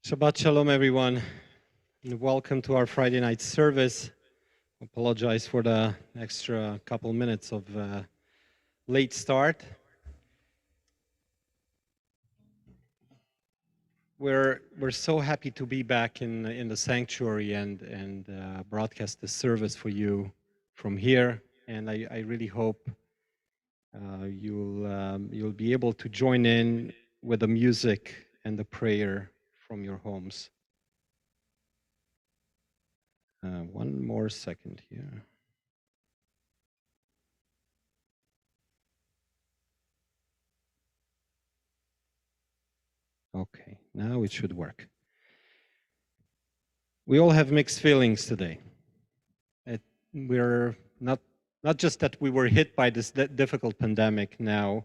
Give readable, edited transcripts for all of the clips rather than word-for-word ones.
Shabbat Shalom, everyone, and welcome to our Friday night service. Apologize for the extra couple minutes of late start. We're so happy to be back in the sanctuary and broadcast the service for you from here. And I really hope you'll be able to join in with the music and the prayer from your homes. One more second here. Okay, now it should work. We all have mixed feelings today. We're not just that we were hit by this difficult pandemic now,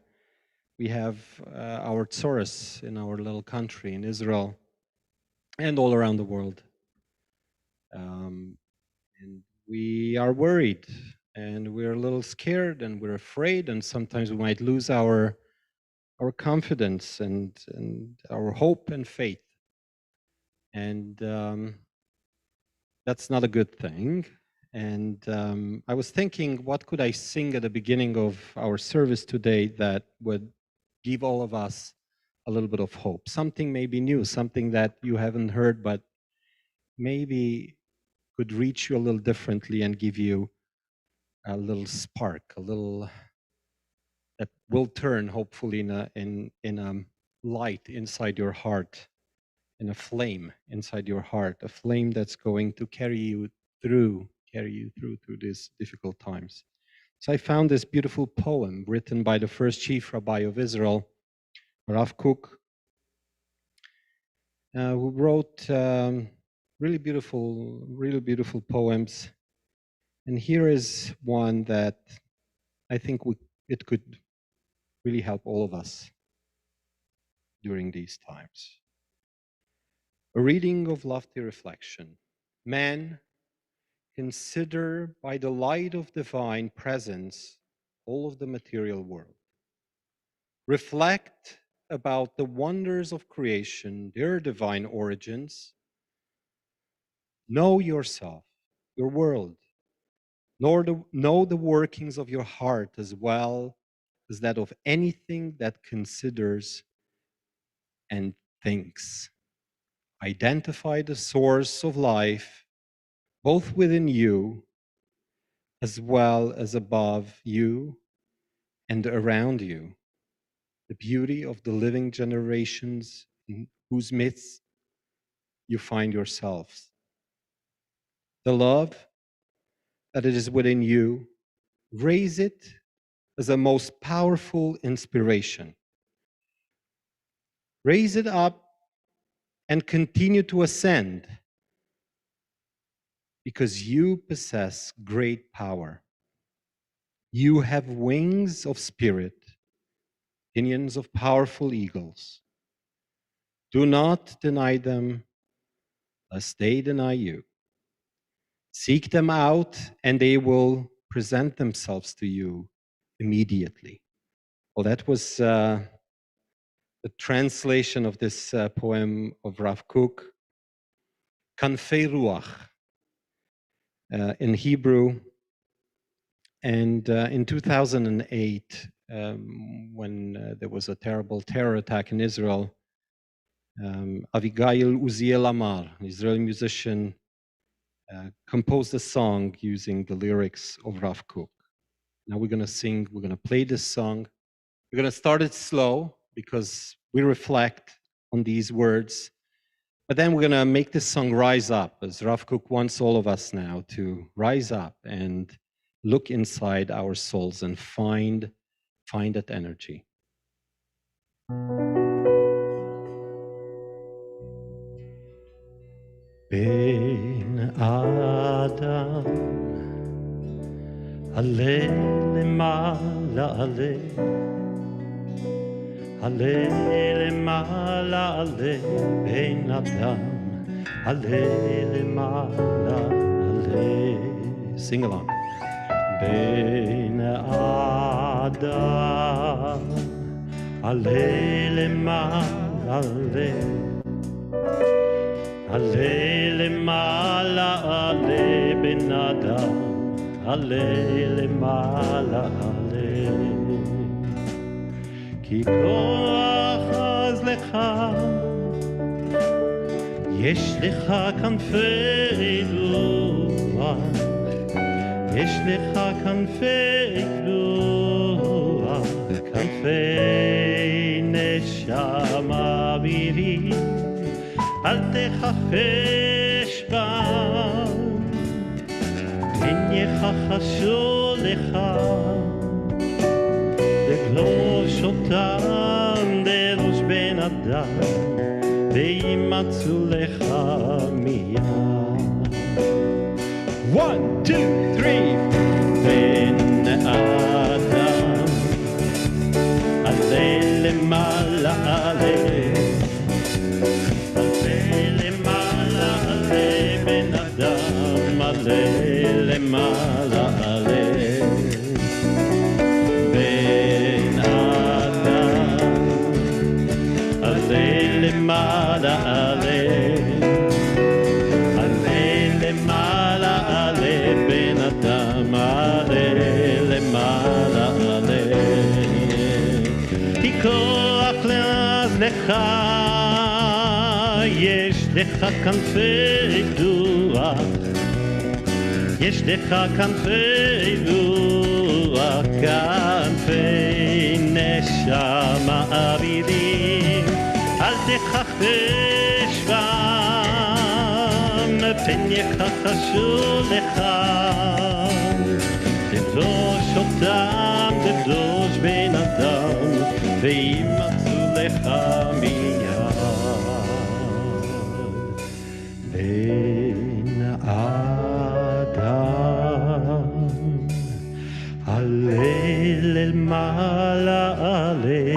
we have our tzoros in our little country in Israel and all around the world. And we are worried and we're a little scared and we're afraid, and sometimes we might lose our confidence and our hope and faith. And that's not a good thing. And I was thinking, what could I sing at the beginning of our service today that would give all of us a little bit of hope? Something maybe new, something that you haven't heard, but maybe could reach you a little differently and give you a little spark, a little that will turn hopefully in a light inside your heart, in a flame inside your heart, a flame that's going to carry you through these difficult times. So I found this beautiful poem written by the first chief rabbi of Israel, Rav Kook, who wrote really beautiful poems. And here is one that I think it could really help all of us during these times. A reading of lofty reflection. Man, consider by the light of divine presence all of the material world. Reflect about the wonders of creation, their divine origins. Know yourself, your world, know the workings of your heart as well as that of anything that considers and thinks. Identify the source of life, both within you as well as above you and around you. The beauty of the living generations in whose midst you find yourselves. The love that it is within you, raise it as a most powerful inspiration. Raise it up and continue to ascend because you possess great power. You have wings of spirit, pinions of powerful eagles. Do not deny them, lest they deny you. Seek them out, and they will present themselves to you immediately. Well, that was the translation of this poem of Rav Kook, Kanfei Ruach, in Hebrew. And in 2008, when there was a terrible terror attack in Israel, Avigail Uziel Amar, an Israeli musician, composed a song using the lyrics of Rav Kook. Now we're going to sing, we're going to play this song. We're going to start it slow because we reflect on these words. But then we're going to make this song rise up, as Rav Kook wants all of us now to rise up and look inside our souls and find that energy. Ben Adam, ale lemala ale, ale lemala ale, Ben Adam, ale lemala ale. Sing along. Ben Adam, ale lemala ale. Ale lemala ale ben Adam, ale lemala ale. כי כוח אז לך, יש לך כנפי רוח, יש לך כנפי רוח, כנפי נשמה אווירית. אל תכחש בם, כן יכחשו לך, לגלוש אותם דרוש בן אדם, וימצאו לך מיד. 1, 2, 3 בן אדם, עלה למעלה עלה, למעלה עלה בן אדם, עלה למעלה עלה כוח לאוזנך, יש לך כנפי רוח, יש לך כנפי רוח, כנפי נשמה אבירים, אל תכחש בם, פן יכחשו לך, תדרוש אותם, תדרוש בן אדם, וימצאו לך מיד. בן אדם, עלה למעלה, עלה,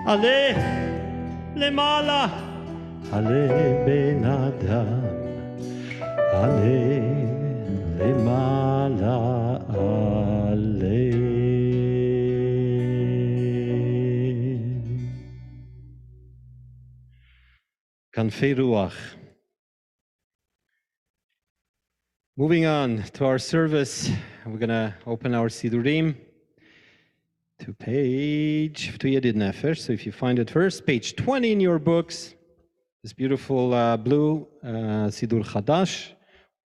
עלה למעלה, עלה בן אדם, עלה למעלה, עלה. כנפי רוח. Moving on to our service, we're going to open our Sidurim to page, to Yedid Nefesh. So if you find it first, page 20 in your books, this beautiful blue Sidur Chadash,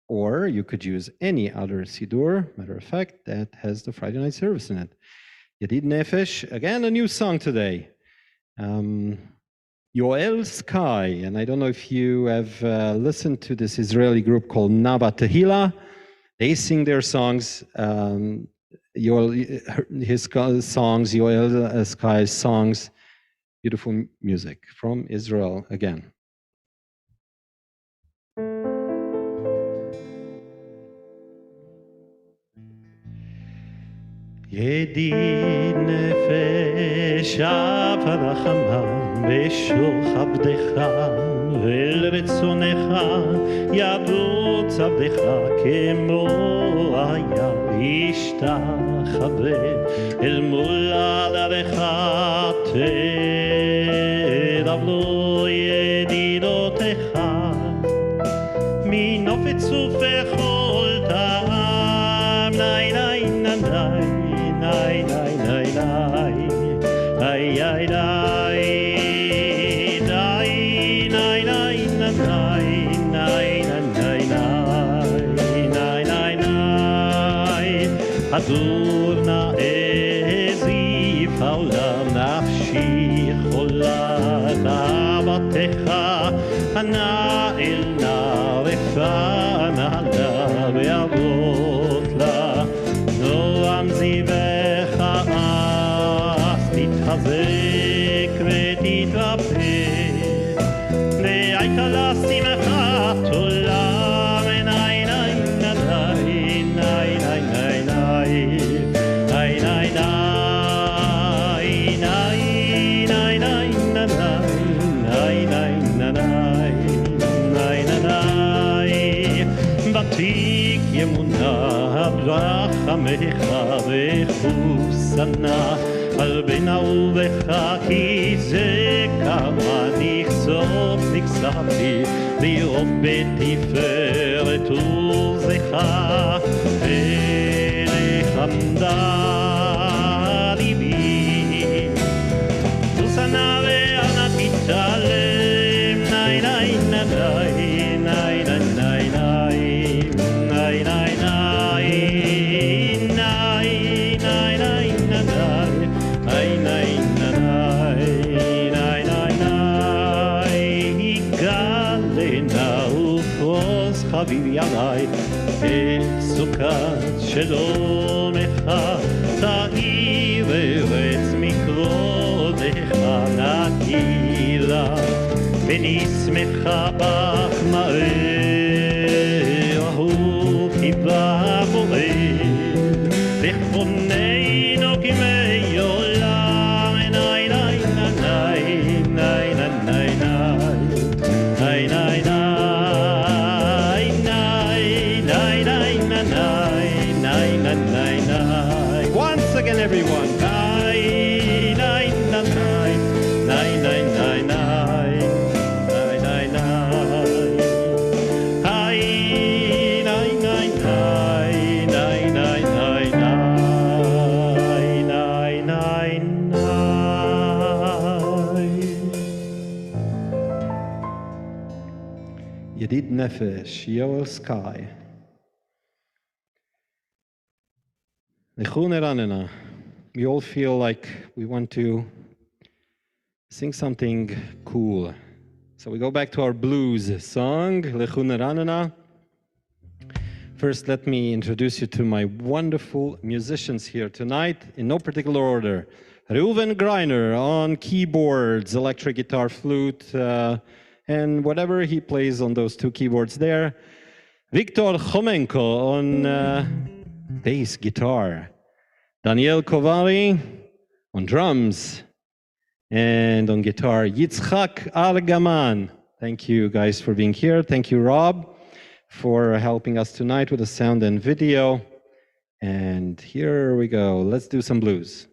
or you could use any other Sidur, matter of fact, that has the Friday night service in it. Yedid Nefesh, again, a new song today. Yoel Sky, and I don't know if you have listened to this Israeli group called Nava Tehillah. They sing their songs, his songs, Yoel Sky's songs, beautiful music from Israel again. ידיד נפש אב הרחמן בשוך עבדך ואל רצונך ירוץ עבדך כמו היה ישתחווה אל מול עליך תרב לו ידידותיך מנופץ ובכל טעם ני ני ני nay nay nay nay ay ay nay nay nay nay nay nay nay nay nay nay hadur na ezif העולם נפשי חולה אהבתך ענה אל נערך נעלה ויעבוד לה נועם זיווך אז תתחזק ותתרפא והיית לשמחת עולם ני ני ני ני ני ני ני ותיק ימונה ברחמך וחוסנה על בן אהובך כי זה כמה נחשפתי לראות בתפארת עוזך ולחמדה ליבי תוסנה ואנה תתעלם ני ני ני ני ני חביבי עליי את סוכת שלומך תאיר ארץ מקרודך נקילה ונשמחה בך מהר אהובתי בבורא וכבוננו כמי עולם ני ני ני ני ני ני ני once again everyone nine nine nine nine nine nine nine nine nine Yedid Nefesh, Yoel Sky. Lechune Ranena. We all feel like we want to sing something cool. So we go back to our blues song, Lechune Ranena. First, let me introduce you to my wonderful musicians here tonight, in no particular order. Reuven Greiner on keyboards, electric guitar, flute, and whatever he plays on those two keyboards there. Viktor Chomenko on bass guitar. Daniel Kovari on drums. And on guitar, Yitzchak Argaman. Thank you guys for being here. Thank you, Rob, for helping us tonight with the sound and video. And here we go. Let's do some blues.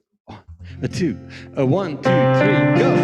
A two, a 1, 2, 3, go!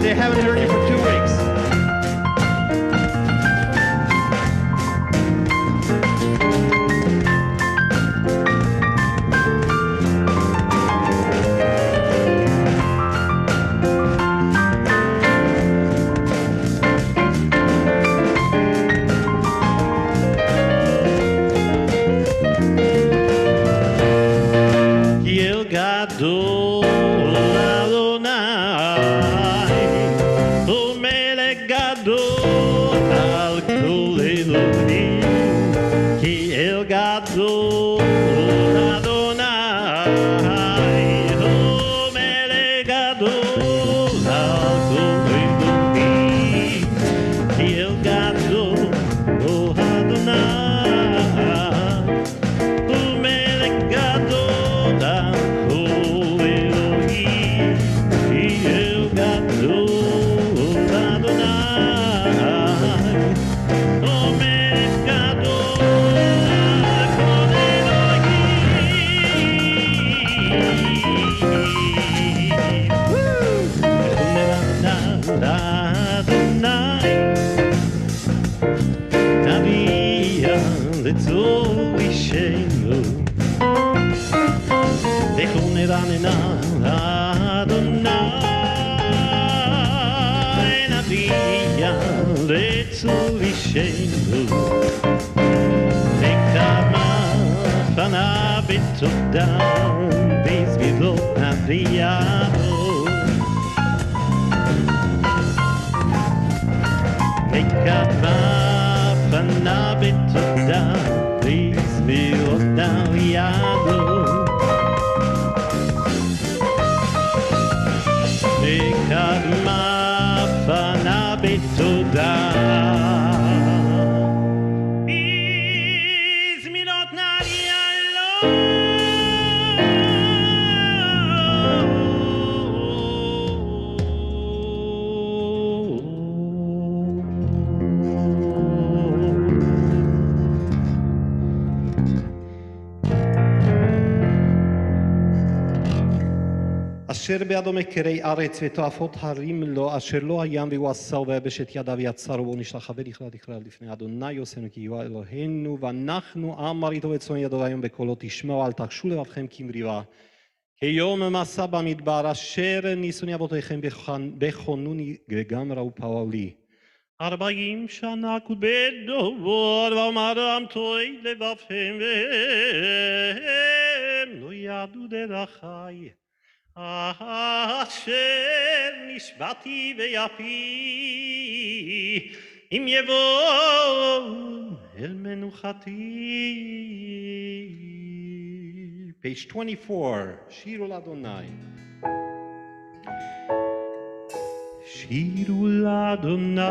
They haven't heard you for 2 weeks. אשר בידו מקרי ארץ ותועפות הרים לו, אשר לא הים והוא עשהו ויבשת ידיו יצרו בו נשלח ולכלה תקרא לפני אדוני יוסנו כי הוא אלוהינו ואנחנו עם מרעיתו וצאן ידו היום בקולו תשמעו אל תחשו לבבכם כמריבה כיום מסע במדבר אשר ניסוני אבותיכם בכונוני וגם ראו פעלו לי 40 שנה כובדו ואמרם תוי לבבכם והם לא ידעו דרכי אשר נשבעתי ויפי אם יבוא אל מנוחתי. Page 24, שירו לאדוני. שירו לאדוני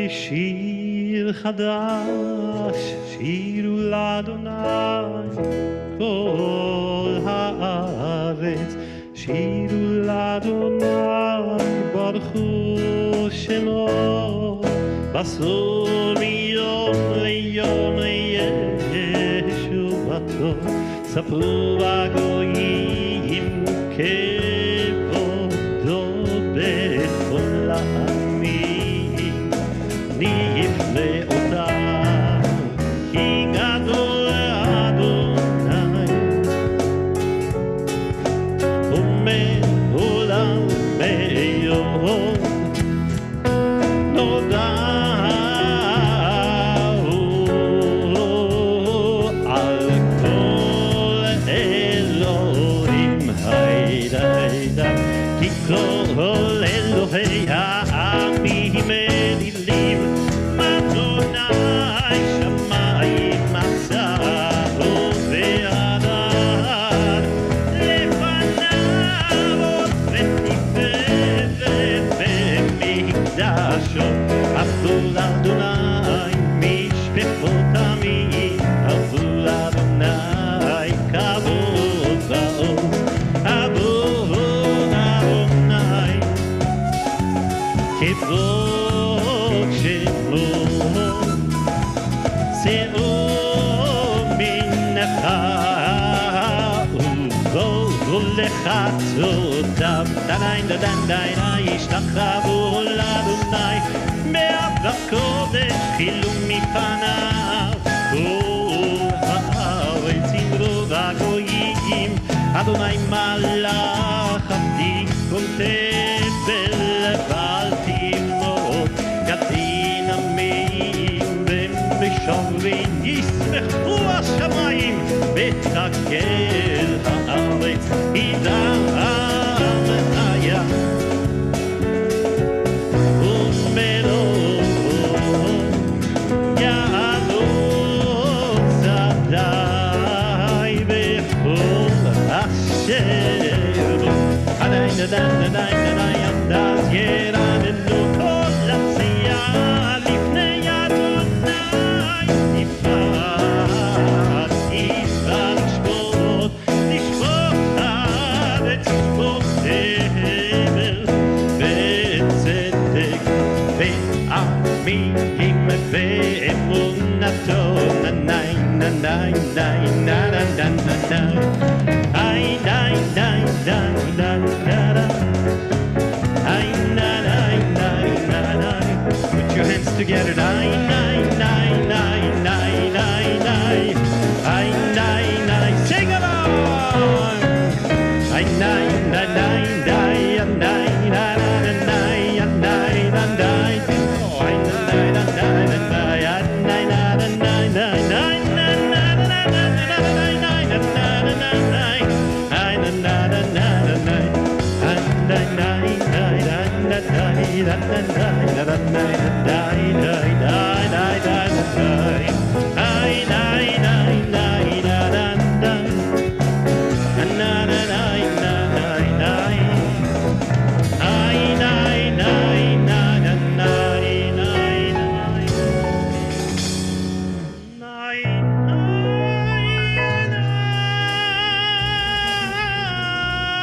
שיר חדש, שירו לאדוני כל הארץ, שירו לאדוני ברכו שמו, בסור מיום ליום ישועתו, ספרו הגויים כבודו בכל העמים, נפלאותיו כי גדול אדוני ומעולם ביום כל אלוהי העמים אלילים אדוני שמיים מצאו וענן לפניו עוד ותפארת במקדשו עפו לאדוני משפחות עמים עפו לאדוני כבוד ועוז כבוד שמו שאו מנחה ובואו לחצותיו דניין דניין ישתחוו לאדוני מעבדת קודש חילו מפניו כל הארץ ימרו והגויים אדוני מלך עבדי כל תבל בל תמות ידין עמים ומשומרים ישמחו השמיים ותגל הארץ ידעם היה ומלוך יעלו צדי בכל אשר עדיין עדיין עדיין עדיין אז ירדנו כל עשייה לפני אדוני נפרד נפרד לשפוט הארץ לשפוט הבל וצדק ועמים ואמונתו נאי נאי נאי נאי נאי נאי Put your hands together. Nine, nine, nine, nine, nine, nine, nine. Nine, nine, nine. Sing along. Nine, nine, nine, nine, nine, nine, nine, nine, nine, nine. Oh, nine, nine, nine, nine, nine, nine, nine, nine.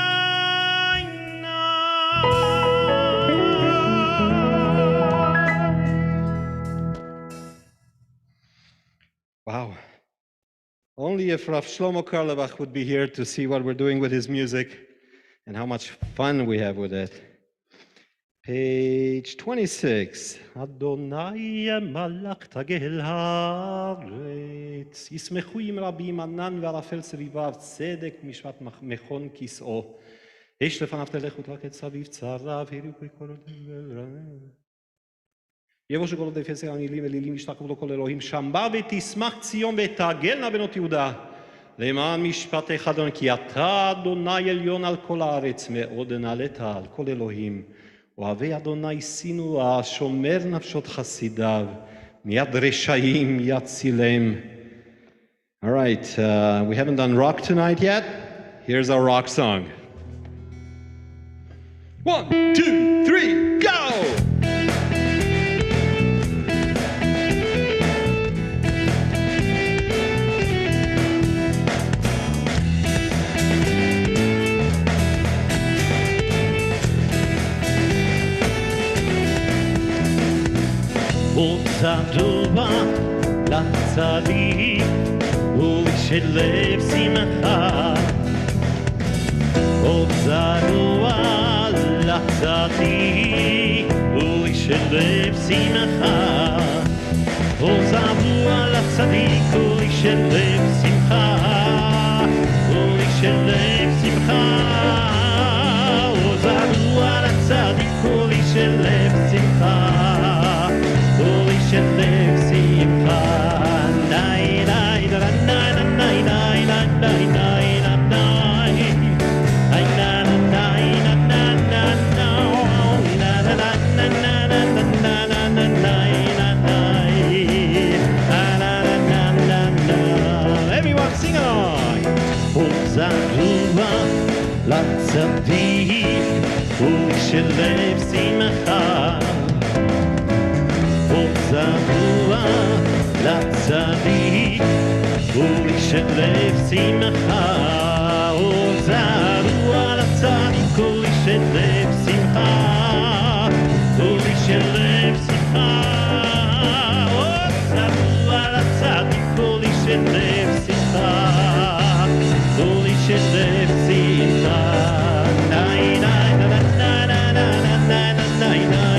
Wow. Only if Rav Shlomo Karlebach would be here to see what we're doing with his music. and how much fun we have with it. Page 26. Adonai malach tagel haaretz. ישמחו עם רבים ענן וערפל סביביו, צדק משפט מכון כסאו. אש לפניו תלך ותרקד סביב צריו, הריעו כל דבר. יבושו כל עוד אפס הנילים אלילים ישתקפו לו כל אלוהים, שם בא ותשמח ציון ותעגלנה בנות יהודה. למען משפטך אדוני, כי אתה אדוני עליון על כל הארץ, מאוד נעלת על כל אלוהים. אוהבי אדוני שנואה, שומר נפשות חסידיו, מיד רשעים יצילם. All right, we haven't done rock tonight yet. Here's our rock song. 1, 2, 3, go! צדוע לצדיק ולשלב שמחה עוד צדוע לצדיק ולשלב שמחה עוד צדוע לצדיק ולשלב שמחה ולשלב שמחה עוד צדוע לצדיק ולשלב שמחה Shelef simcha, nay nay nay nay nay nay nay nay nay nay, ay na na na na na na na na na na na na na na. Everyone sing along. Ozaruva latzadik, u'shelef simcha. זרוע לצדיק ולשלב שמחה זרוע לצדיק ולשלב שמחה ולשלב שמחה זרוע לצדיק ולשלב שמחה ולשלב שמחה ניי ניי ניי ניי ניי ניי ניי ניי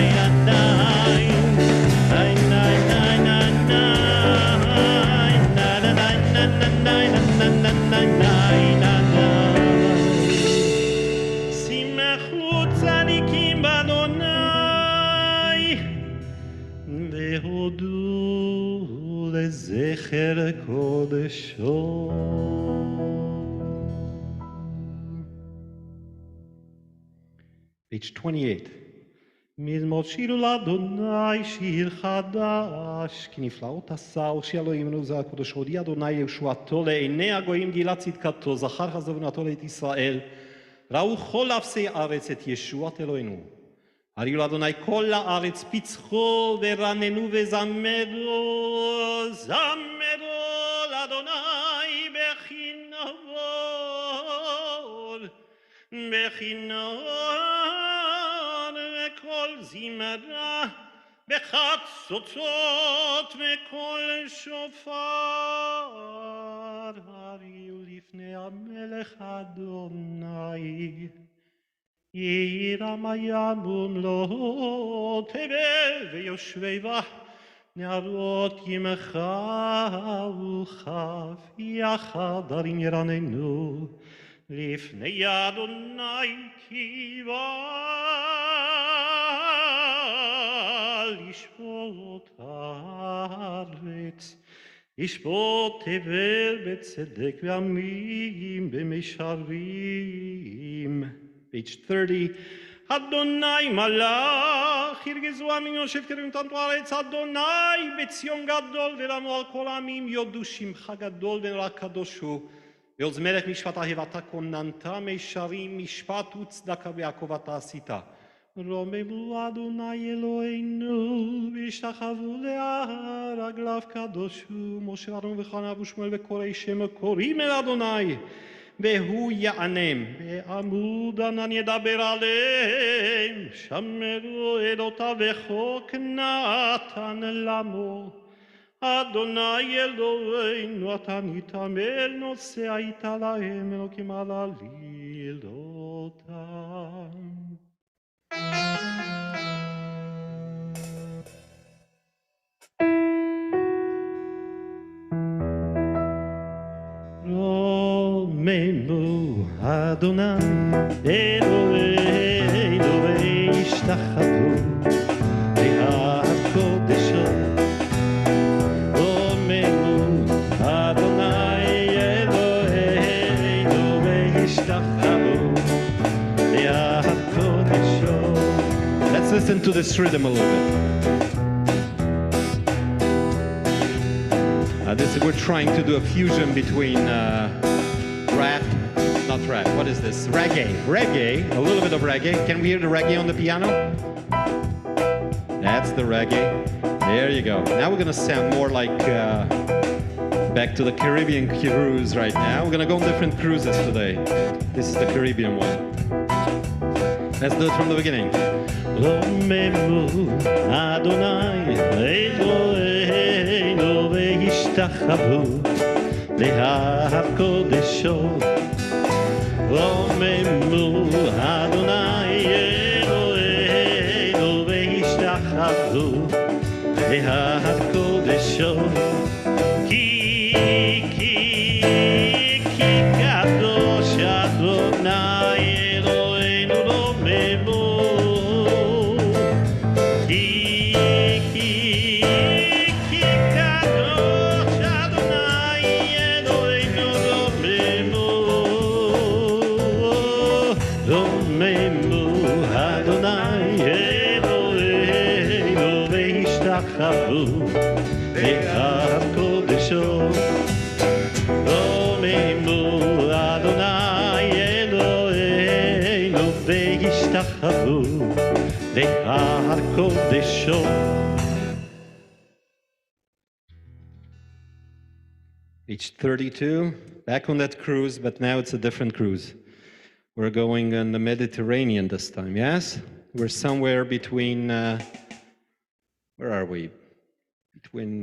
לזכר קודשו. Page 28. מזמור שירו לאדוני שיר חדש, כי נפלאות עשה הושיע אלוהינו זה הקדוש, הודיע אדוני ישועתו לעיני הגויים גילה צדקתו, זכר חסדנותו את ישראל, ראו כל אפסי הארץ את ישועת אלוהינו. הריעו לאדוני כל הארץ, פיצחו ורננו וזמרו, זמרו לאדוני בכינור, בכינור וכל זמרה, בחצוצות וכל שופר, הריעו לפני המלך אדוני. ירם ימום לו תבל ויושבי בה נערות ימך וכף יחד ערים ירננו לפני אדוני כי בא לשפוט הארץ ישפוט תבל בצדק ועמים במישרים. Page 30. אדוני מלך, ירגזו עמים יושב קרבים תנתו הארץ, אדוני בציון גדול ורמו על כל העמים, יודו שמך גדול ונורא קדוש הוא. ועוז מלך משפט אהבתה כוננת, מישרים משפט וצדקה ויעקב אתה עשית. רוממו אדוני אלוהינו, וישתחוו להר רגליו קדוש הוא. משה אהרון וחנה ושמואל וקוראי שם קוראים אל אדוני. והוא יענם, בעמוד ענן ידבר עליהם, שמרו אלוהיו וחוק נתן למו. אדוני אלוהינו, אתה נתעמל נוסע איתה להם, אלוקים עלה לי אלוהים. אותם. רוממו אדוני אלוהינו והשתחוו להקודשו. רוממו אדוני אלוהינו והשתחוו להקודשו. Let's listen to this rhythm a little bit. We're trying to do a fusion between rap, not rap, what is this? Reggae, a little bit of reggae. Can we hear the reggae on the piano? That's the reggae. There you go. Now we're gonna sound more like back to the Caribbean cruise right now. We're gonna go on different cruises today. This is the Caribbean one. Let's do it from the beginning. רוממו אדוני אלוהינו והשתחוו להקודשו. רוממו אדוני אלוהינו והשתחוו להקודשו. כי קדוש אדוני אלוהינו רוממו. להקודשו. רוממו אדוני אלוהינו והשתחוו להקודשו. Page 32, back on that cruise, but now it's a different cruise. We're going on the Mediterranean this time, yes? We're somewhere between, where are we? Between,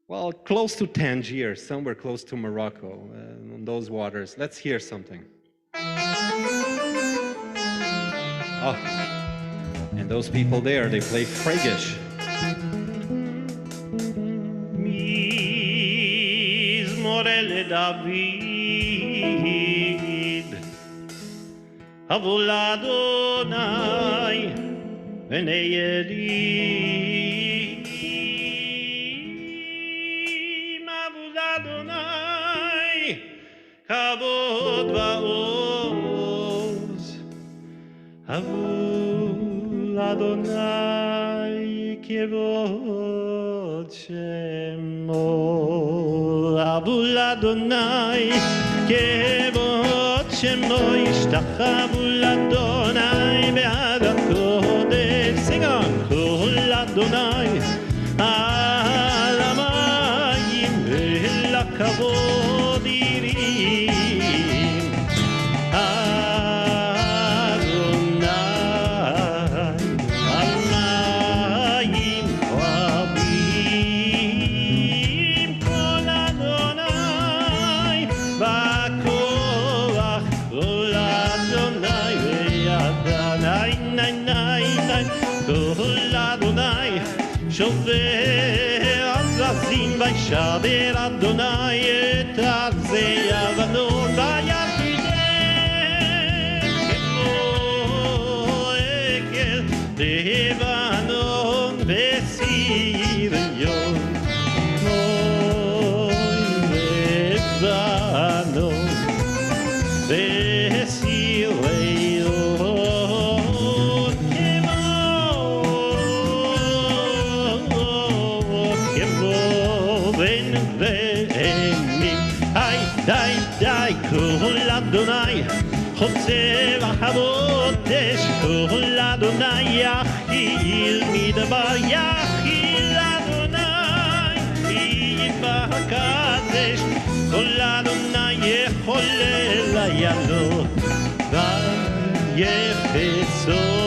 well, close to Tangier, somewhere close to Morocco, on those waters. Let's hear something. Oh, and those people there, they play Fregish. לדוד, הבו לאדוני בני ידים, הבו לאדוני כבוד ועוז, הבו לאדוני כבוד שמו, הבו לאדוני כבוד שמו, ישתחוו לאדוני בעד הקודש. Sing on. כל אדוני על המים אל הכבוד ירים, אדוני על מים רבים, כל אדוני בכוח, כל אדוני וידני ני ני ני, כל אדוני שובר ארזים וישבר אדוני את ארזי לבנון ויפילם כמו עגל לבנון וציריון, כמו לבנון וציריון, כמו בן בנים. היי די די כל אדוני חוצה בחבודש, כל אדוני יכיל מדבר, יכיל אדוני יתבקדש, כל אדוני יחולל היעלות ויחצו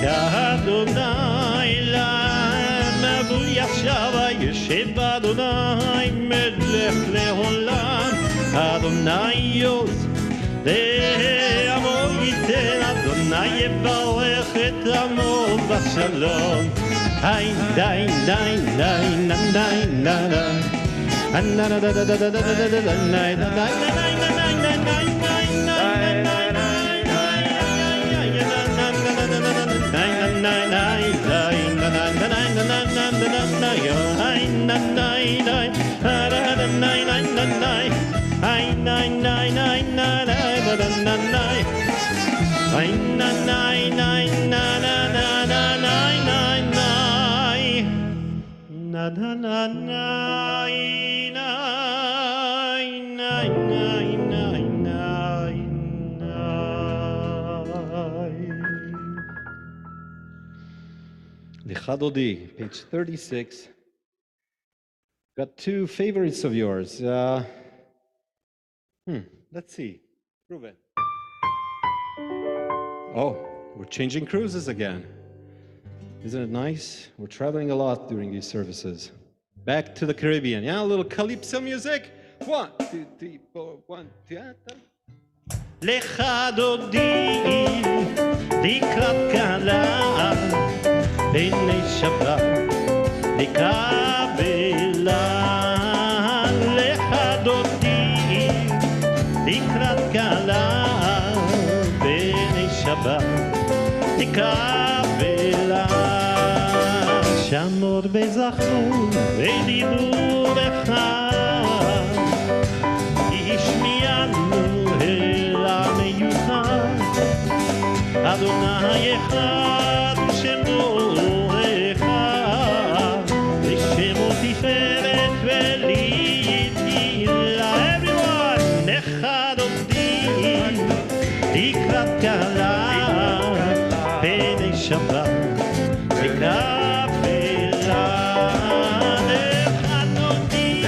אדוני למבול ישב ישב אדוני מלך לעולם אדוני יוז לעמו ייתן אדוני יברך את עמו בשלום היי די די די די Lichadodi, page 36. Got two favorites of yours. Let's see. Prove it. Oh, we're changing cruises again. Isn't it nice? We're traveling a lot during these services. Back to the Caribbean. Yeah, a little calypso music. 1, 2, 3, 4, 1, 2, 3. לחדודי לקראת קלה בעיני שבת לקבלה לחדודי לקראת קלה בעיני שבת לקבלה שמור בזכור ודיבור אחד השמיענו אל המיוחד אדוני אחד ושמו אחד ושמו תפארת ולתהילה everyone אחד עומדים לקראת קלה בעיני שבת לקבלה אחד עומדים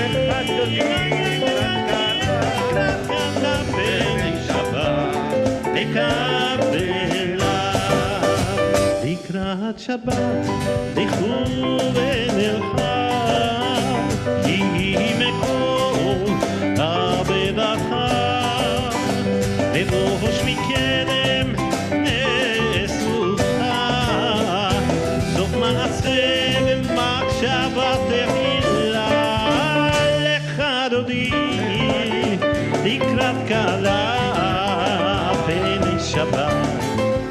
לקראת שבת לכו ונלכה כי מקור הברכה לבוש מקדם נשוכה סוף מעשה ומחשבה תחילה לך דודי לקראת קלה בעיני שבת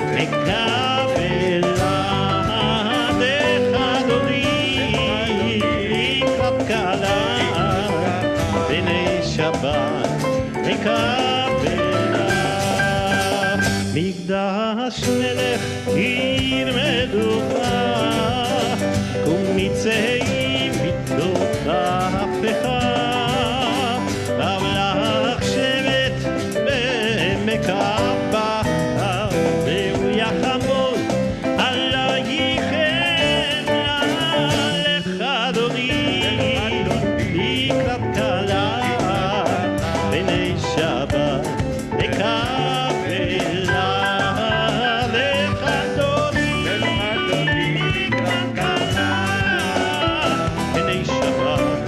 לקבלה דרך אדוני לקראת קלה בעיני שבת לקבלה מקדש מלך עיר מדוכה ומצאים מתוך הפכה המלך שבט במקבה והוא יחמוד עלייכם לך אדוני לקראת קלה בעיני שבת לקבלה לך אדוני לקראת קלה בעיני שבת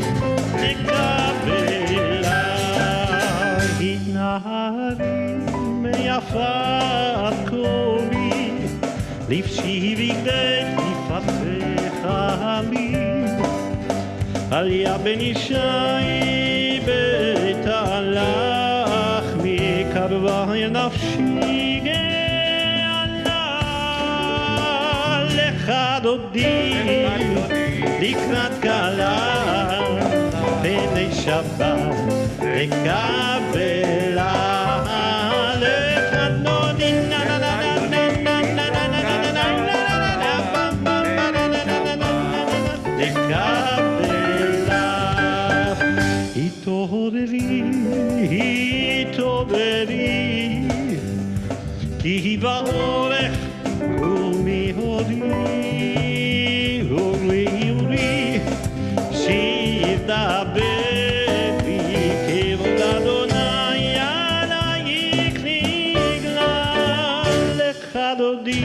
לקבלה התנהרים מיפת קומי לבשי בגדי תפתח לי עליה בן ישי בית הלך מקרבה נפשי גאלה לך דודי לקראת קלה בעיני שבת לקבלה לך דודי התעוררי כי באורך קומי הורי אורי שיב דבר בי כבוד אדוני עלייך נגלה לך דודי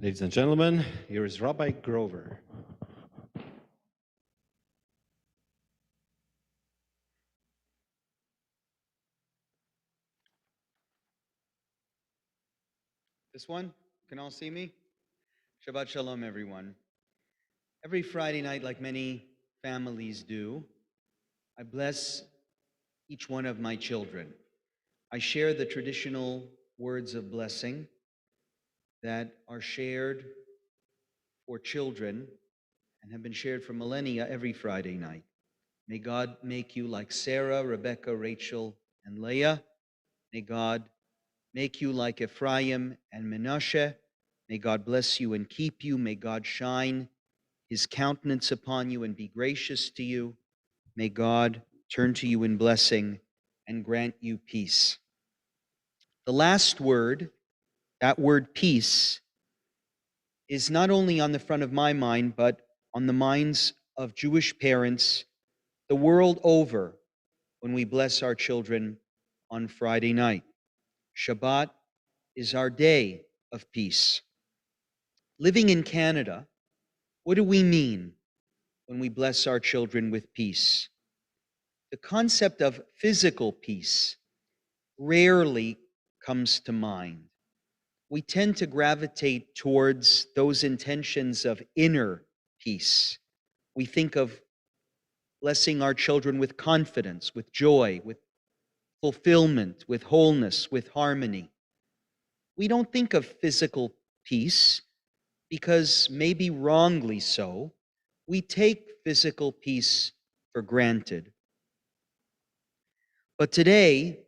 Ladies and gentlemen, here is Rabbi Grover. This one? Can all see me? Shabbat Shalom, everyone. Every Friday night, like many families do, I bless each one of my children. I share the traditional words of blessing that are shared for children and have been shared for millennia every Friday night. May God make you like Sarah, Rebecca, Rachel, and Leah. May God make you like Ephraim and Manasseh. May God bless you and keep you. May God shine his countenance upon you and be gracious to you. May God turn to you in blessing and grant you peace. The last word, that word peace, is not only on the front of my mind, but on the minds of Jewish parents the world over when we bless our children on Friday night. Shabbat is our day of peace. Living in Canada, what do we mean when we bless our children with peace? The concept of physical peace rarely comes to mind. We tend to gravitate towards those intentions of inner peace. We think of blessing our children with confidence, with joy, with fulfillment, with wholeness, with harmony. We don't think of physical peace because, maybe wrongly so, we take physical peace for granted. But today,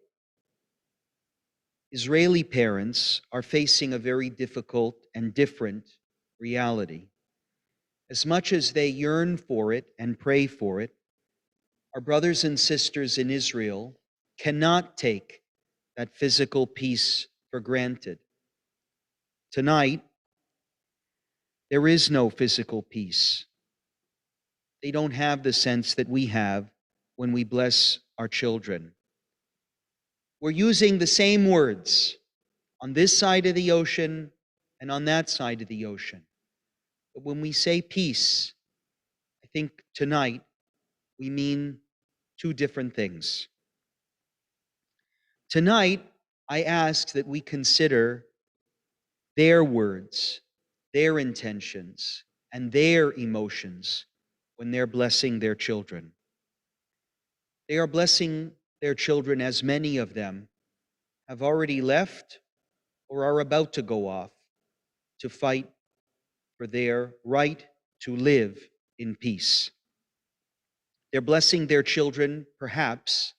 Israeli parents are facing a very difficult and different reality. As much as they yearn for it and pray for it, our brothers and sisters in Israel cannot take that physical peace for granted. Tonight, there is no physical peace. They don't have the sense that we have when we bless our children. We're using the same words on this side of the ocean and on that side of the ocean. But when we say peace, I think tonight we mean two different things. Tonight, I ask that we consider their words, their intentions, and their emotions when they're blessing their children. They are blessing their children, as many of them have already left or are about to go off to fight for their right to live in peace. They're blessing their children, perhaps,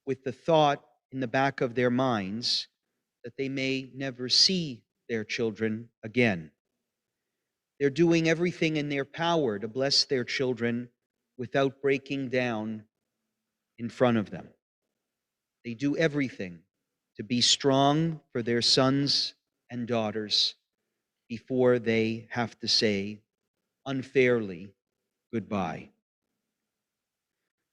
with the thought in the back of their minds that they may never see their children again. They're doing everything in their power to bless their children without breaking down in front of them. They do everything to be strong for their sons and daughters before they have to say unfairly goodbye.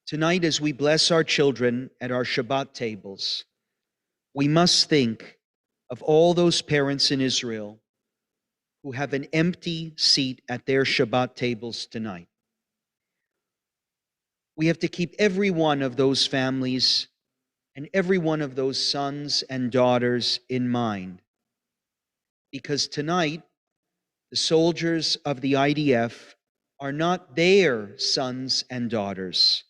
Tonight, as we bless our children at our Shabbat tables, we must think of all those parents in Israel who have an empty seat at their Shabbat tables tonight. We have to keep every one of those families and every one of those sons and daughters in mind. Because tonight, the soldiers of the IDF are not their sons and daughters.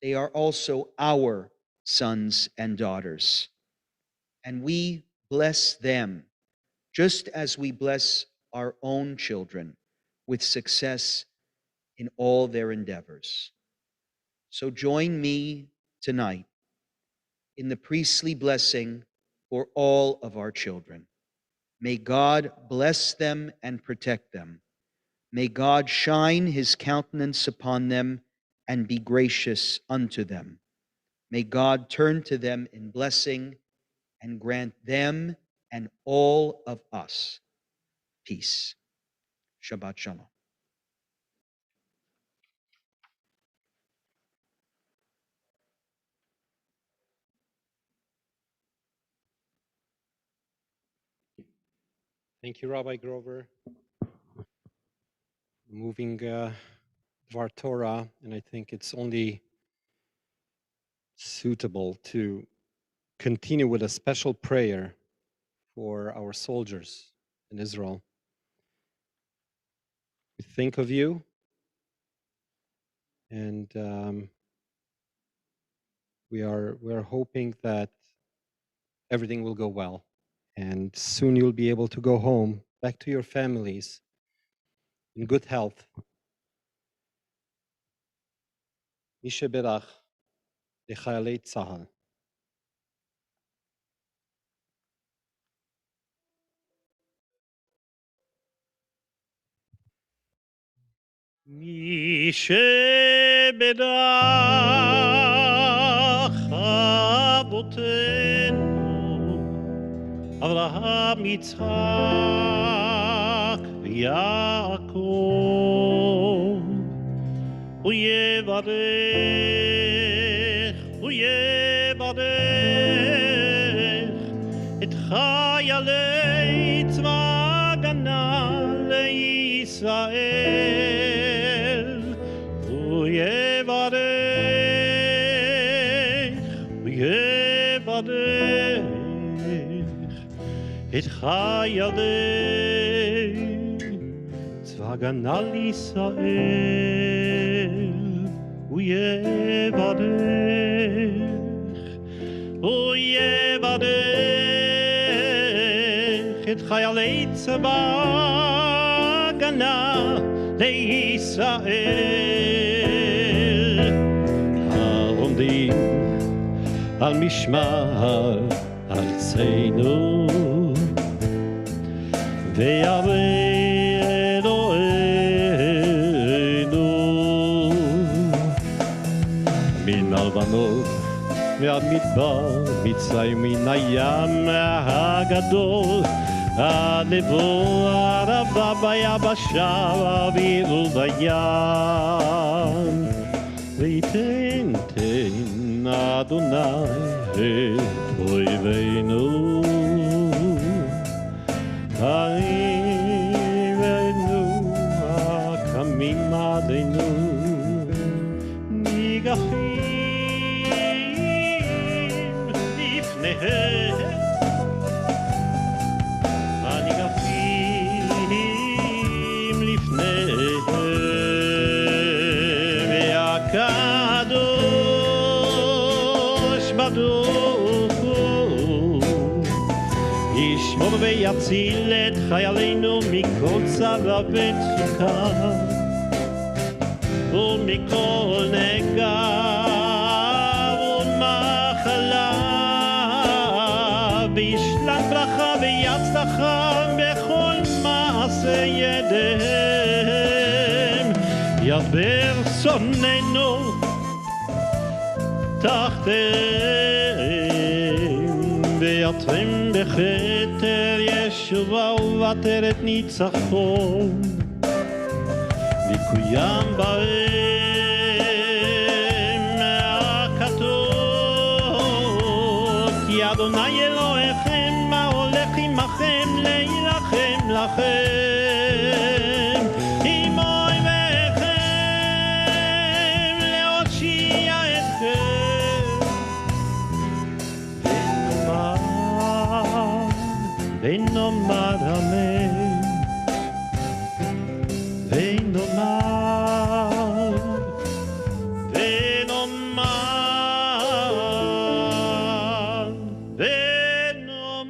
They are also our sons and daughters. And we bless them just as we bless our own children with success in all their endeavors. So join me tonight in the priestly blessing for all of our children. May God bless them and protect them. May God shine his countenance upon them and be gracious unto them. May God turn to them in blessing and grant them and all of us peace. Shabbat Shalom. Thank you, Rabbi Grover. Moving Dvar Torah, and I think it's only suitable to continue with a special prayer for our soldiers in Israel. We think of you, and we are hoping that everything will go well, and soon you'll be able to go home, back to your families, in good health. Mishe Berach לחיילי צה"ל. מי שבדרך אבותינו, אברהם, יצחק ויעקב, הוא יברך את חיילי צבא ההגנה לישראל. הוא יברך את חיילי צבא הגנה לישראל. הוא יברך את חיילי צבא ההגנה לישראל, העומדים על משמר ארצנו, וירא אלוהינו מן הלבנון מהמדבר, מצרים מן הים הגדול, עד לבוא ערבה ביבשה, באוויר ובים. ויתן תן אדוני את אויבינו, אויבינו הקמים עלינו, ניגפים לפניהם, הניגפים לפניהם, והקדוש ברוך הוא ישמור ויציל את חיילינו מכל צרה ומצוקה ומכל נגע ומחלה, וישלח ברכה ויצלחה בכל מעשה ידיהם. ידבר שונאינו תחתיהם, ויתרם בכתר ישועה ובעטרת ניצחון, ויקוים בהם הכתוב, כי אדוני אלוהיכם ההולך עמכם להילחם לכם, עם אויביכם להושיע אתכם. ונאמר אמן, ונאמר, ונאמר, ונאמר,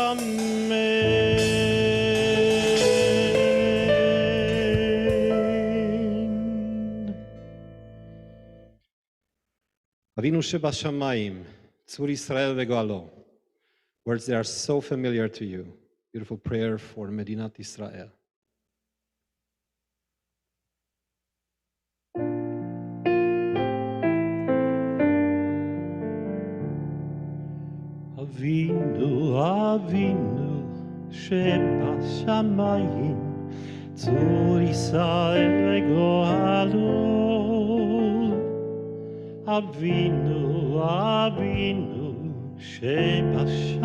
אמן. אבינו שבשמיים, צור ישראל וגואלו. Words that are so familiar to you. Beautiful prayer for Medinat Israel. אבינו, אבינו שבשמיים, צור ישראל וגואלו. אבינו, אבינו שבשמיים,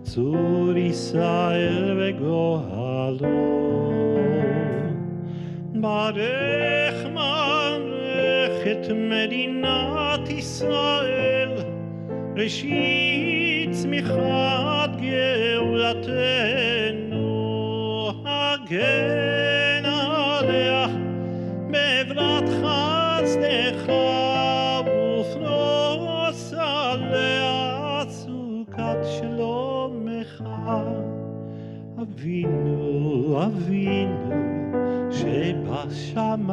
צור ישראל וגואלו. ברך את מדינת ישראל, ראשית צמיחת גאולתנו, הגן עליה בעברת חסדך, ופרוס עליה סוכת שלומך. אבינו, אבינו שבשמיים,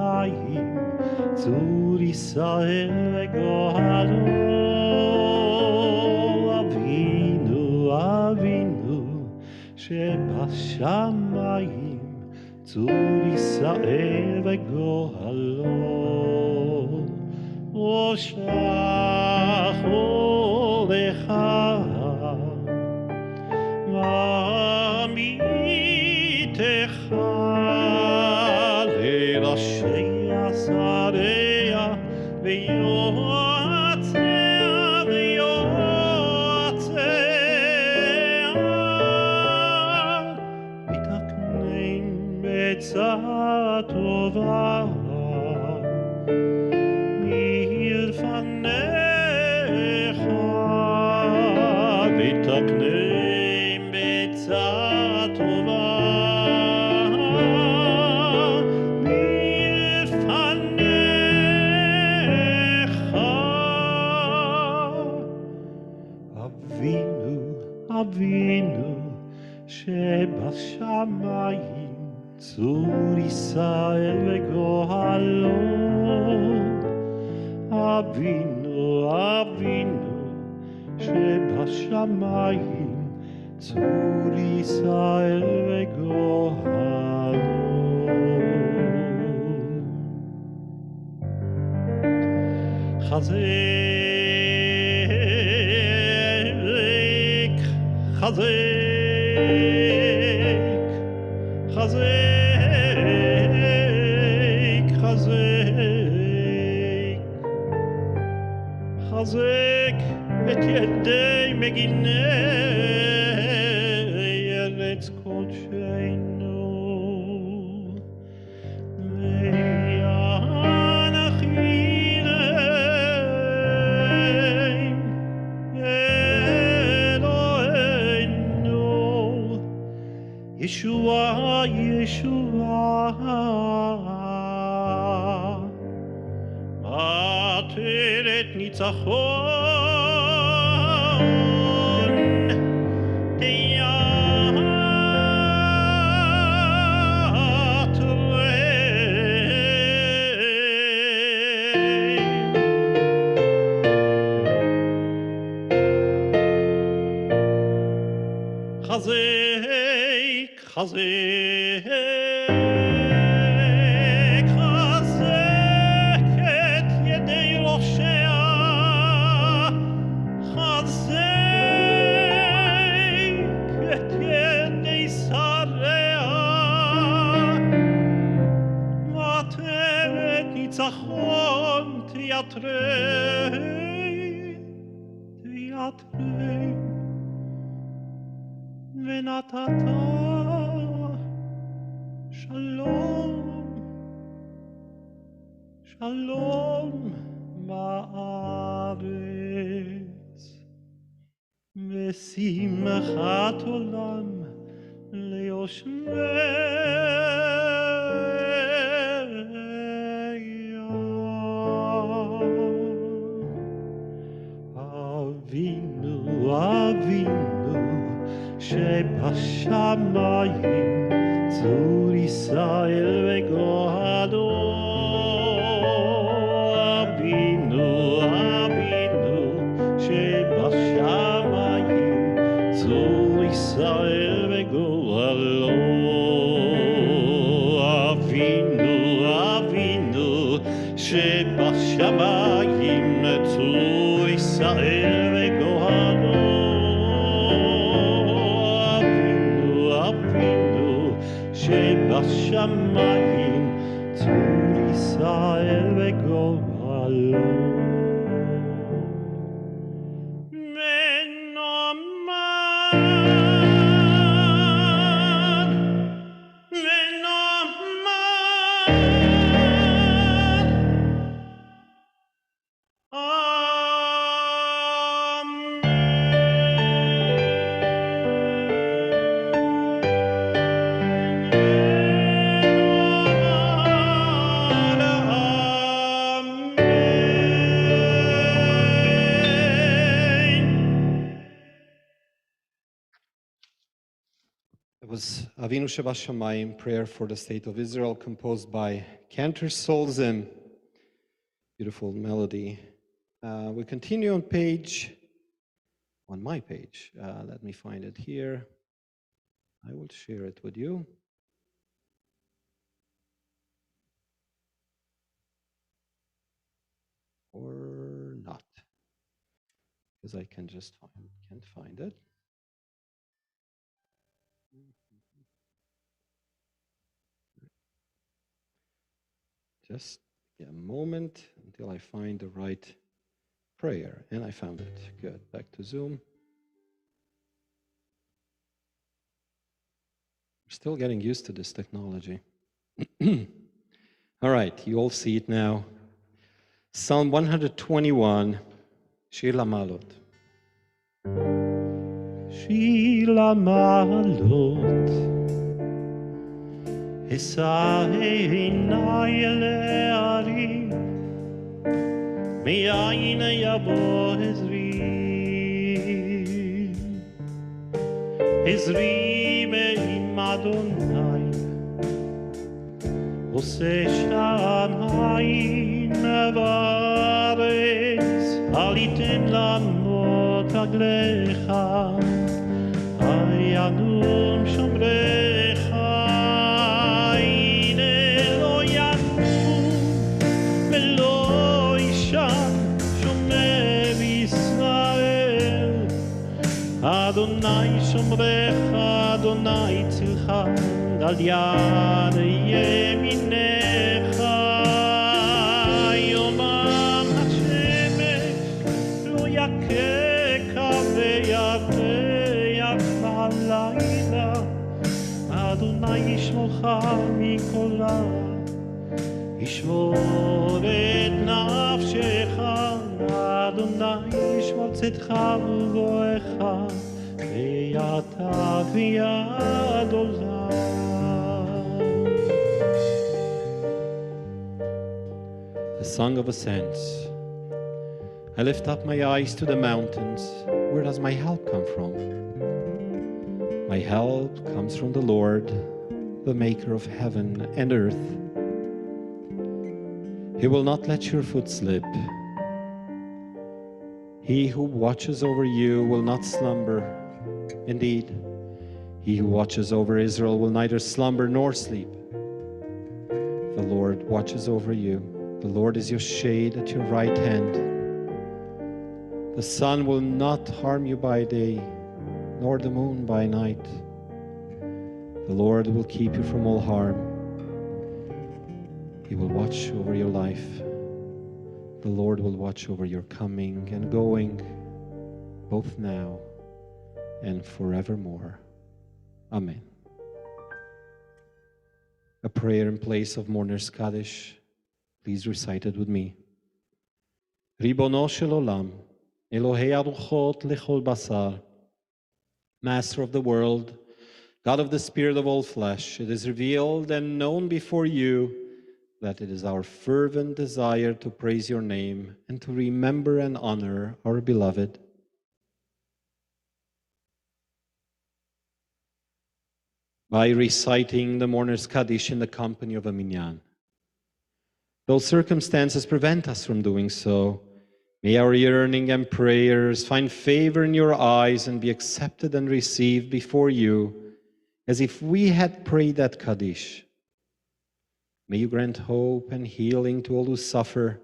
צור ישראל וגואלו. אבינו, אבינו שבשמיים, צור ישראל וגואלו. ושלח אורך ועמיתך לראשי השריה ויועציה ויועציה, מתקנים בעצה טובה מלפניך, מתקנים בעצה טובה אבינו שבשמיים, צור ישראל וגואלו. אבינו, אבינו שבשמיים, צור ישראל וגואלו. חזק, חזק, חזק, חזק, חזק את ידי מגיני ארץ קודשנו. ישועה, ישועה, עטרת ניצחון, תיית חזק, חזק, חזק את ידי ראשיה, חזק את ידי שריה, עטרת ניצחון תייטרי, תייטרי, ונתת שלום, שלום בארץ, ושמחת עולם ליושביה. אבינו, אבינו שבשמיים, צור ישראל וגואלו. אבינו, אבינו שבשמיים, צור ישראל וגואלו. אבינו, אבינו שבשמיים, צור ישראל וגואלו. בשמיים, צור ישראל וגואלו. It was Avinu Shebashamayim, prayer for the state of Israel, composed by Cantor Solzim. Beautiful melody. We continue on my page. Let me find it here. I will share it with you. Or not, because I can't find it. Just a moment until I find the right prayer. And I found it. Good. Back to Zoom. We're still getting used to this technology. All right, you all see it now. Psalm 121, Shir Lamalot. שיר למעלות, אשא עיני אל ההרים, מאין יבוא עזרי? עזרי מעם אדוני, עושה שמיים וארץ, אל יתן למות רגליך, ינום שומרך, הנה לא ינום ולא יישן שומר ישראל. אדוני שומרך, אדוני צלך, על יד ימינך. יומם השמש לא יככה וירח בלילה. אדוני ישמורך מכל רע, ישמור את נפשך. אדוני ישמור צאתך ובואך, ויעטה ביד עולם. The Song of Ascents. I lift up my eyes to the mountains. Where does my help come from? My help comes from the Lord, the maker of heaven and earth. He will not let your foot slip. He who watches over you will not slumber. Indeed, he who watches over Israel will neither slumber nor sleep. The Lord watches over you. The Lord is your shade at your right hand. The sun will not harm you by day, nor the moon by night. The Lord will keep you from all harm. He will watch over your life. The Lord will watch over your coming and going, both now and forevermore. Amen. A prayer in place of Mourner's Kaddish. Please recite it with me. Ribono shel olam, Elohei aruchot lechol basar. Master of the world, God of the spirit of all flesh, it is revealed and known before you that it is our fervent desire to praise your name and to remember and honor our beloved. By reciting the Mourner's Kaddish in the company of a minyan. Though circumstances prevent us from doing so, may our yearning and prayers find favor in your eyes and be accepted and received before you as if we had prayed that Kaddish. May you grant hope and healing to all who suffer,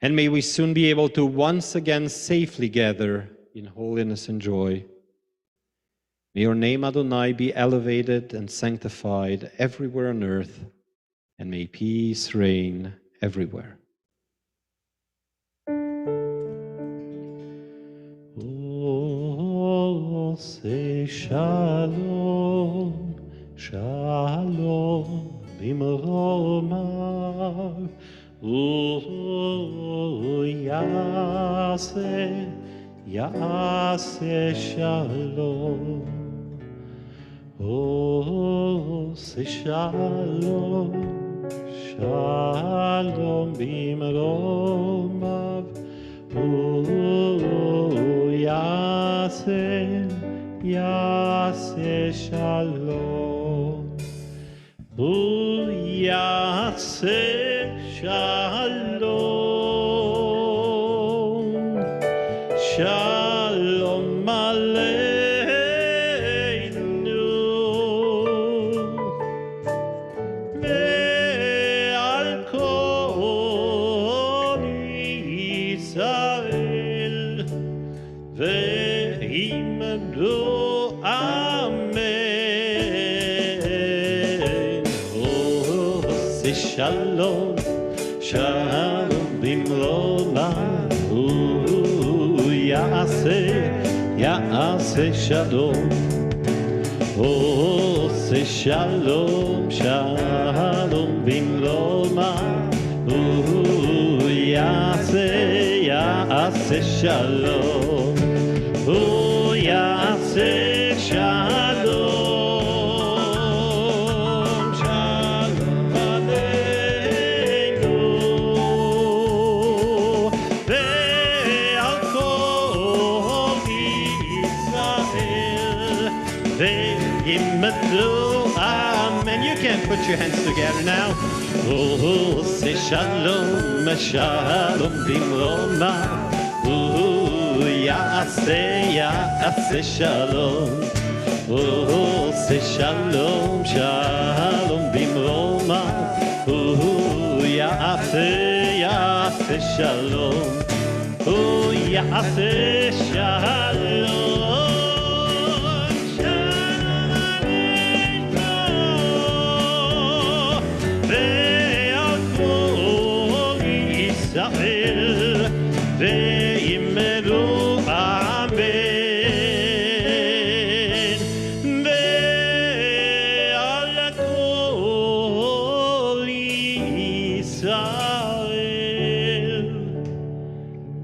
and may we soon be able to once again safely gather in holiness and joy. May your name, Adonai, be elevated and sanctified everywhere on earth, and may peace reign everywhere. Oh, say shalom, shalom, bimromav. Oh, yaseh, yaseh shalom. Oh, say shalom, shalom, bimromav. Oh, yaseh, yaseh shalom. Oh, yaseh shalom. Shalom aleinu. Ve'al kol Yisrael. Ve'imdu amen. Oh, say shalom, shalom bimromav. Oh, yaseh, yaseh shalom. Oh, say shalom, shalom bimromav. Oh, yaseh, yaseh shalom. Oh, yaseh shalom, shalom aleinu. Ve'al kol Yisrael, ve'imadu amen. You can put your hands together now. Oh, say shalom, shalom bimromav. Oh, yaseh, yaseh shalom. Oh, say shalom, shalom bimromav. Oh, yaseh, yaseh shalom. Oh, yaseh shalom. Shalom aleinu. Ve'al kol Yisrael. Ve'imelu amen. Ve'al kol Yisrael.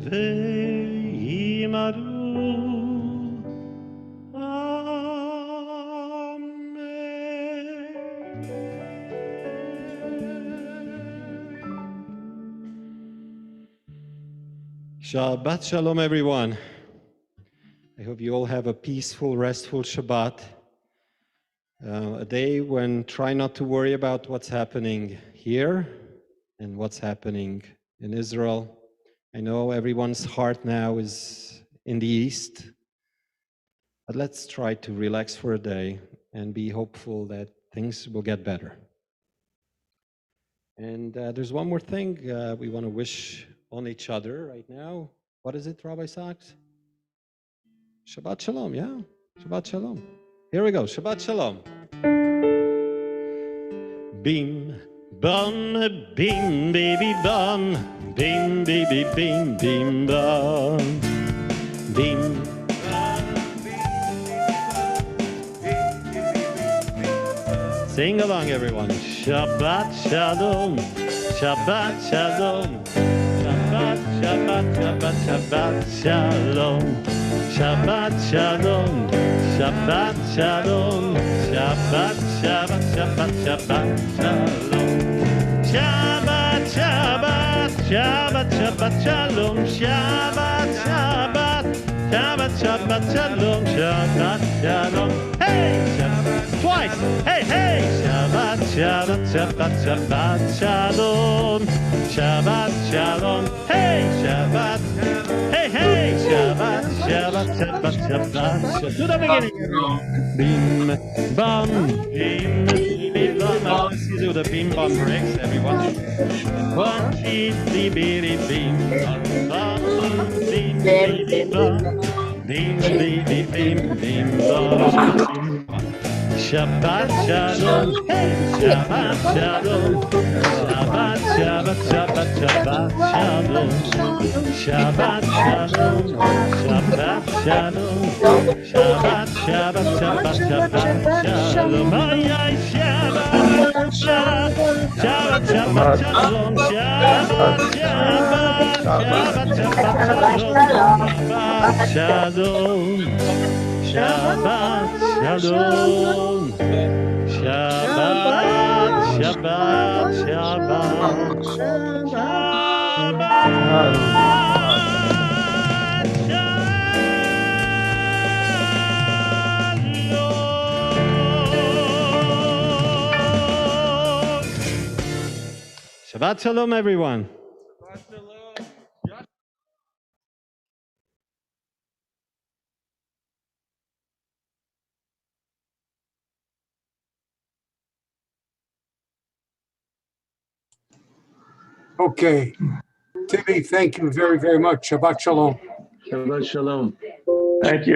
Ve'imelu Shabbat Shalom, everyone. I hope you all have a peaceful, restful Shabbat. A day when try not to worry about what's happening here and what's happening in Israel. I know everyone's heart now is in the East, but let's try to relax for a day and be hopeful that things will get better. And there's one more thing we want to wish on each other right now. What is it, Rabbi Sachs? Shabbat Shalom, yeah? Shabbat Shalom. Here we go, Shabbat Shalom. Bim, bum, bim, baby, bum. Bim, baby, bim, bim, bum. Bim. Sing along, everyone. Shabbat Shalom. Shabbat Shalom. Shabbat, Shabbat, Shabbat, Shabbat Shalom. Shabbat Shalom. Shabbat Shalom. Shabbat, Shabbat, Shabbat, Shabbat Shalom. Shabbat, Shabbat, Shabbat, Shabbat Shalom. Shabbat, Shabbat, Shabbat, Shabbat Shalom. Shabbat Shalom. Hey, Shabbat. Twice. Hey, hey. Shabbat, Shabbat, Shabbat, Shabbat Shalom. Shabbat Shalom. Hey, Shabbat. Hey, hey. Shabbat, Shabbat, Shabbat, Shabbat. To the beginning. Bim, bam, bim, bim, bam. Let's do the bim, bam breaks, everyone. 1, 2, 3, bim, bam, bam, bim, bim, bam. Bim, bim, bim, bim, bim, Shabbat Shalom, hey, Shabbat Shalom, Shabbat, Shabbat, Shabbat, Shabbat Shalom, Shabbat Shalom, Shabbat Shalom, Shabbat, Shabbat, Shabbat, Shabbat Shalom, ay, ay, Shabbat, Shabbat, Shabbat, Shabbat Shalom, Shabbat, Shabbat, Shabbat, Shabbat Shalom, Shabbat Shalom, Shabbat, Shabbat, Shabbat, Shabbat Shalom, everyone. Okay. Tibi, thank you very, very much. Shabbat Shalom. Shabbat Shalom. Thank you.